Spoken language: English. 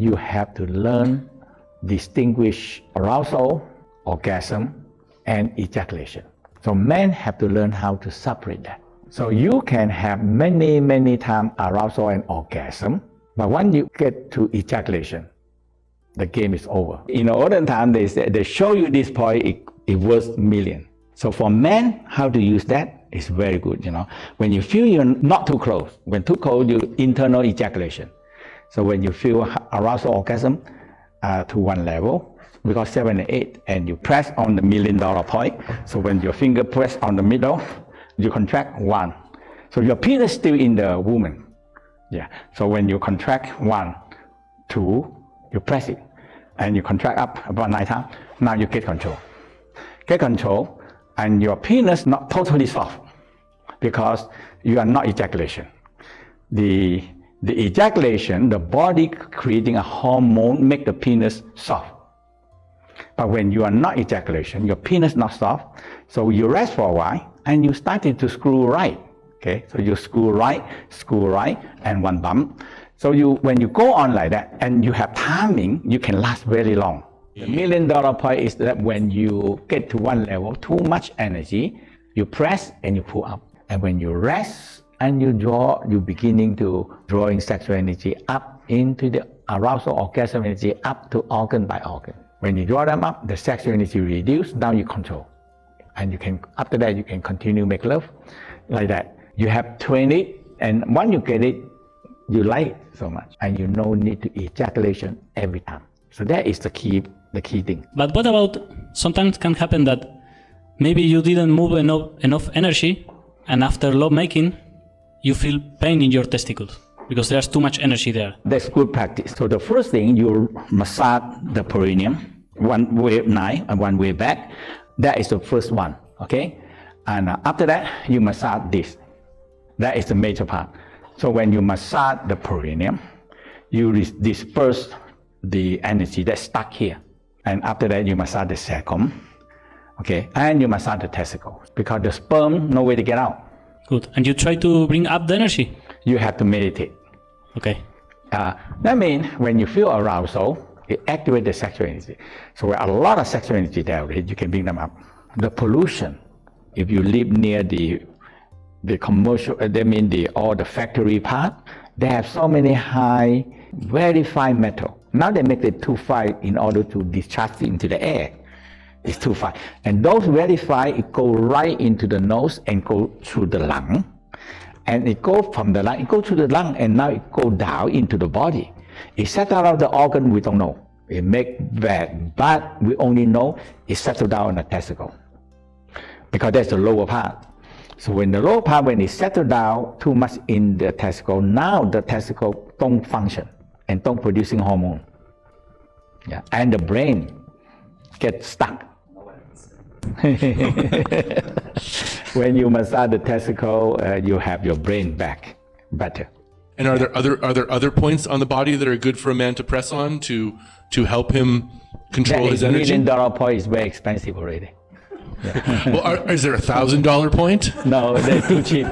you have to learn distinguish arousal, orgasm, and ejaculation. So men have to learn how to separate that. So you can have many times arousal and orgasm, but when you get to ejaculation, the game is over. In the olden time, they show you this point, it worth million. So for men, how to use that is very good. When you feel you're not too close, when too close, you internal ejaculation. So when you feel arousal, orgasm to one level, we got 7 and 8, and you press on the $1 million point. So when your finger press on the middle, you contract 1. So your penis still in the woman. Yeah. So when you contract 1, 2, you press it, and you contract up about 9 times. Now you get control. Get control, and your penis not totally soft because you are not ejaculation. The ejaculation, the body creating a hormone make the penis soft. But when you are not ejaculation, your penis not soft, so you rest for a while and you started to screw right. Okay, so you screw right, and one bump. So when you go on like that and you have timing, you can last very long. The $1 million point is that when you get to one level, too much energy, you press and you pull up. And when you rest and you draw, you're beginning to drawing sexual energy up into the arousal orgasm energy up to organ by organ. When you draw them up, the sexual energy reduce, now you control. And you can, after that, you can continue make love like that. You have trained it, and once you get it, you like it so much, and you no need to ejaculation every time. So that is the key thing. But what about, sometimes can happen that maybe you didn't move enough energy, and after lovemaking, you feel pain in your testicles because there's too much energy there. That's good practice. So the first thing, you massage the perineum, one way knife and one way back. That is the first one, okay? And after that, you massage this. That is the major part. So when you massage the perineum, you disperse the energy that's stuck here. And after that, you massage the sacrum, okay? And you massage the testicle because the sperm, no way to get out. Good. And you try to bring up the energy? You have to meditate. Okay. That means when you feel arousal, it activates the sexual energy. So a lot of sexual energy there, you can bring them up. The pollution, if you live near the commercial, all the factory part, they have so many high, very fine metal. Now they make it too fine in order to discharge it into the air. It's too fine. And those very fine, it go right into the nose and go through the lung. And it goes from the lung, it goes to the lung, and now it goes down into the body. It settled out the organ, we don't know. It make bad, but we only know it settled down in the testicle. Because that's the lower part. So when the lower part, when it settled down too much in the testicle, now the testicle don't function and don't producing hormone. Yeah. And the brain gets stuck. When you massage the testicle, you have your brain back better. And are there other points on the body that are good for a man to press on to help him control his energy? $1 million point is very expensive already. Yeah. Well, is there $1,000 point? No, they're too cheap.